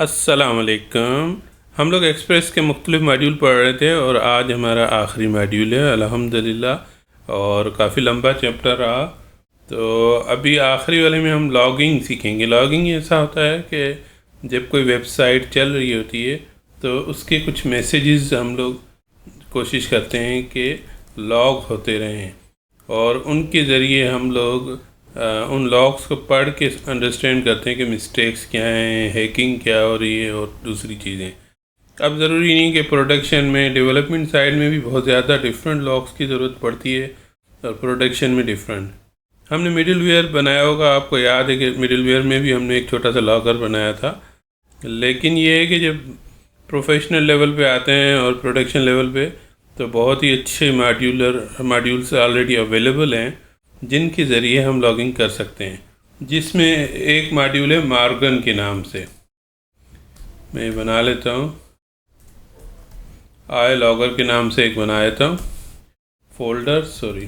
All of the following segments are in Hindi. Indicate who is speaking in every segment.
Speaker 1: अस्सलाम वालेकुम। हम लोग एक्सप्रेस के मुख्तलिफ़ मॉड्यूल पढ़ रहे थे और आज हमारा आखिरी मॉड्यूल है अल्हम्दुलिल्लाह, और काफ़ी लंबा चैप्टर रहा। तो अभी आखिरी वाले में हम लॉगिंग सीखेंगे। लॉगिंग ऐसा होता है कि जब कोई वेबसाइट चल रही होती है तो उसके कुछ मैसेजेस हम लोग कोशिश करते हैं कि लॉग होते रहें, और उनके ज़रिए हम लोग उन लॉग्स को पढ़ के अंडरस्टैंड करते हैं कि मिस्टेक्स क्या हैं, हैकिंग क्या हो रही है और दूसरी चीज़ें। अब ज़रूरी नहीं कि प्रोडक्शन में, डेवलपमेंट साइड में भी बहुत ज़्यादा डिफरेंट लॉग्स की ज़रूरत पड़ती है और प्रोडक्शन में डिफरेंट। हमने मिडिल वेयर बनाया होगा, आपको याद है कि मिडिल वेयर में भी हमने एक छोटा सा लॉगर बनाया था। लेकिन ये है कि जब प्रोफेशनल लेवल पे आते हैं और प्रोडक्शन लेवल पे, तो बहुत ही अच्छे मॉड्यूल्स ऑलरेडी अवेलेबल हैं जिनके ज़रिए हम लॉगिंग कर सकते हैं, जिसमें एक मॉड्यूल है मॉर्गन के नाम से। मैं बना लेता हूँ, आई लॉगर के नाम से एक बना लेता हूँ फोल्डर, सॉरी।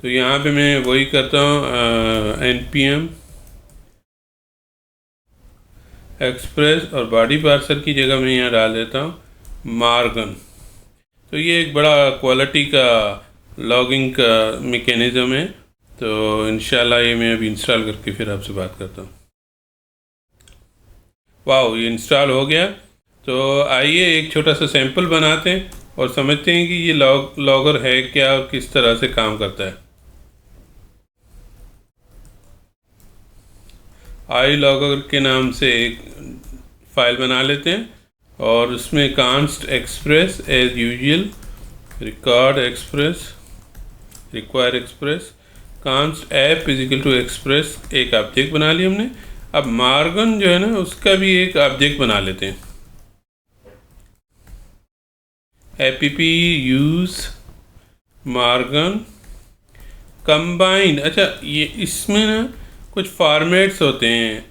Speaker 1: तो यहाँ पे मैं वही करता हूँ, npm एक्सप्रेस, और बॉडी पार्सर की जगह मैं यहाँ डाल देता हूँ मॉर्गन। तो ये एक बड़ा क्वालिटी का लॉगिंग का मेकेनिज़्म है। तो इंशाल्लाह ये मैं अभी इंस्टॉल करके फिर आपसे बात करता हूँ। वाह, ये इंस्टॉल हो गया। तो आइए एक छोटा सा सैंपल बनाते हैं और समझते हैं कि ये लॉगर है क्या और किस तरह से काम करता है। आई लॉगर के नाम से एक फ़ाइल बना लेते हैं और उसमें const express as usual, record express, require express, const app is equal to express, एक ऑब्जेक्ट बना लिया हमने। अब मॉर्गन जो है ना, उसका भी एक ऑब्जेक्ट बना लेते हैं, app यूज़ मॉर्गन कंबाइंड। अच्छा, ये इसमें ना कुछ फॉर्मेट्स होते हैं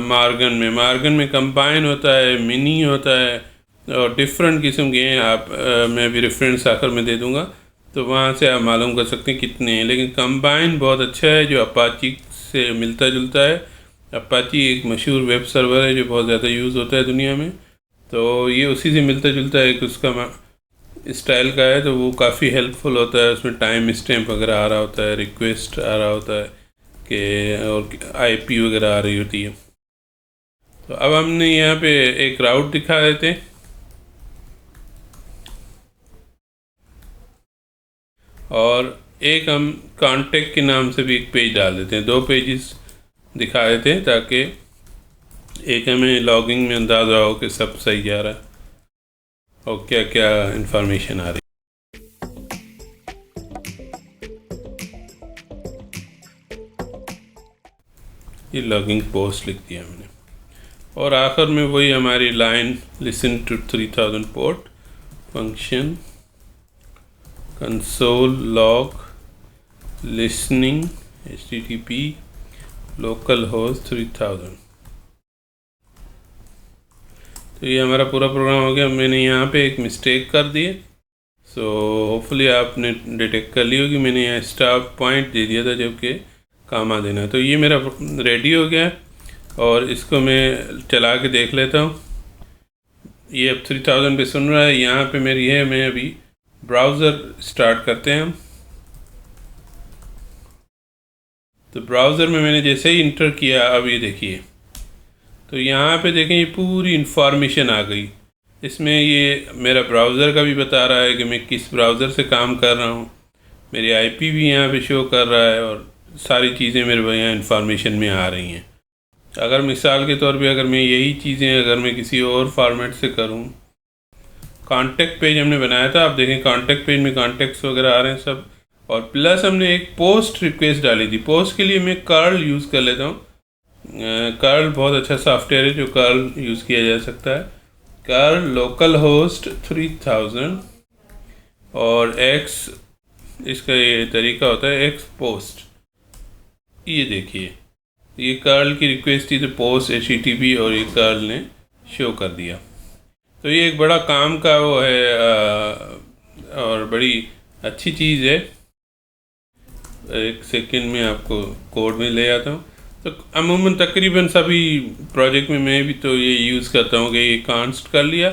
Speaker 1: मार्गन में कंबाइन होता है, मिनी होता है, और डिफरेंट किस्म के हैं। आप मैं भी रेफरेंस आखिर में दे दूंगा, तो वहाँ से आप मालूम कर सकते हैं कितने हैं। लेकिन कंबाइन बहुत अच्छा है, जो अपाची से मिलता जुलता है। अपाची एक मशहूर वेब सर्वर है जो बहुत ज़्यादा यूज़ होता है दुनिया में, तो ये उसी से मिलता जुलता है, एक उसका स्टाइल का है। तो वो काफ़ी हेल्पफुल होता है। उसमें टाइम स्टैम्प वगैरह आ रहा होता है, रिक्वेस्ट आ रहा होता है कि, और आईपी वगैरह आ रही होती है। तो अब हमने यहाँ पे एक राउट दिखा देते हैं, और एक हम कांटेक्ट के नाम से भी एक पेज डाल देते हैं। दो पेजेस दिखा देते हैं ताकि एक हमें लॉगिंग में अंदाज़ा हो कि सब सही जा रहा है और क्या क्या इंफॉर्मेशन आ रही है। ये लॉगिंग पोस्ट लिख दिया हमने, और आखिर में वही हमारी line, listen to 3000 port function console log listening http localhost 3000। तो ये हमारा पूरा प्रोग्राम हो गया। मैंने यहाँ पे एक मिस्टेक कर दी है, सो होपफुली आपने डिटेक्ट कर ली होगी। मैंने यहाँ स्टॉप पॉइंट दे दिया था जबकि कामा देना है। तो ये मेरा रेडी हो गया, और इसको मैं चला के देख लेता हूँ। ये अब 3000 पे सुन रहा है। यहाँ पे मेरी है, मैं अभी ब्राउज़र स्टार्ट करते हैं हम। तो ब्राउज़र में मैंने जैसे ही इंटर किया, अब ये देखिए, तो यहाँ पे देखें ये पूरी इंफॉर्मेशन आ गई। इसमें ये मेरा ब्राउज़र का भी बता रहा है कि मैं किस ब्राउज़र से काम कर रहा हूँ, मेरी आईपी भी यहाँ पे शो कर रहा है, और सारी चीज़ें मेरे यहाँ इंफॉर्मेशन में आ रही हैं। अगर मिसाल के तौर पे अगर मैं यही चीज़ें अगर मैं किसी और फॉर्मेट से करूँ, कॉन्टेक्ट पेज हमने बनाया था, आप देखें कॉन्टेक्ट पेज में कॉन्टेक्ट्स वगैरह आ रहे हैं सब, और प्लस हमने एक पोस्ट रिक्वेस्ट डाली थी। पोस्ट के लिए मैं कर्ल यूज़ कर लेता हूँ। कर्ल बहुत अच्छा सॉफ्टवेयर है जो कर्ल यूज़ किया जा सकता है। कर्ल लोकल होस्ट 3000, और एक्स, इसका ये तरीका होता है एक्स पोस्ट। ये देखिए, ये कर्ल की रिक्वेस्ट थी, तो पोस्ट HTTP, और ये कर्ल ने शो कर दिया। तो ये एक बड़ा काम का वो है, और बड़ी अच्छी चीज़ है। एक सेकंड में आपको कोड में ले आता हूँ। तो अमूमन तकरीबन सभी प्रोजेक्ट में मैं भी तो ये यूज़ करता हूँ कि ये कांस्ट कर लिया,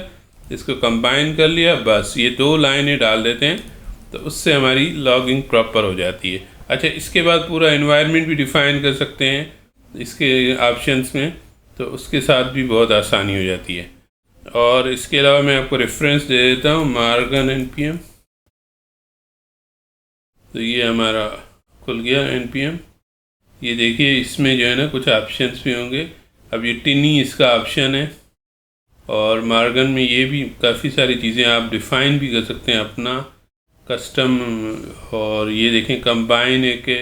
Speaker 1: इसको कंबाइन कर लिया, बस ये 2 लाइनें डाल देते हैं तो उससे हमारी लॉगिंग प्रॉपर हो जाती है। अच्छा, इसके बाद पूरा एनवायरनमेंट भी डिफ़ाइन कर सकते हैं इसके ऑप्शंस में, तो उसके साथ भी बहुत आसानी हो जाती है। और इसके अलावा मैं आपको रेफरेंस दे देता हूँ, मार्गन npm। तो ये हमारा खुल गया npm। ये देखिए इसमें जो है ना कुछ ऑप्शंस भी होंगे। अब ये टिनी इसका ऑप्शन है, और मार्गन में ये भी काफ़ी सारी चीज़ें आप डिफ़ाइन भी कर सकते हैं अपना कस्टम। और ये देखें कंबाइन है कि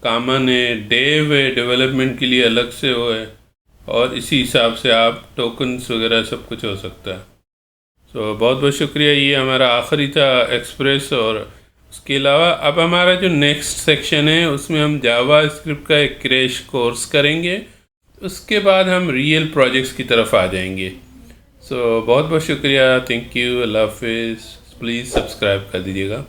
Speaker 1: कॉमन है, डेव है, डेवलपमेंट के लिए अलग से वो है, और इसी हिसाब से आप टोकन्स वगैरह सब कुछ हो सकता है। तो बहुत बहुत शुक्रिया। ये हमारा आखिरी था एक्सप्रेस। और उसके अलावा अब हमारा जो नेक्स्ट सेक्शन है उसमें हम जावा स्क्रिप्ट का एक क्रैश कोर्स करेंगे, उसके बाद हम रियल प्रोजेक्ट्स की तरफ आ जाएंगे। सो बहुत बहुत शुक्रिया, थैंक यू, अल्लाह हाफिज़। प्लीज़ सब्सक्राइब कर दीजिएगा।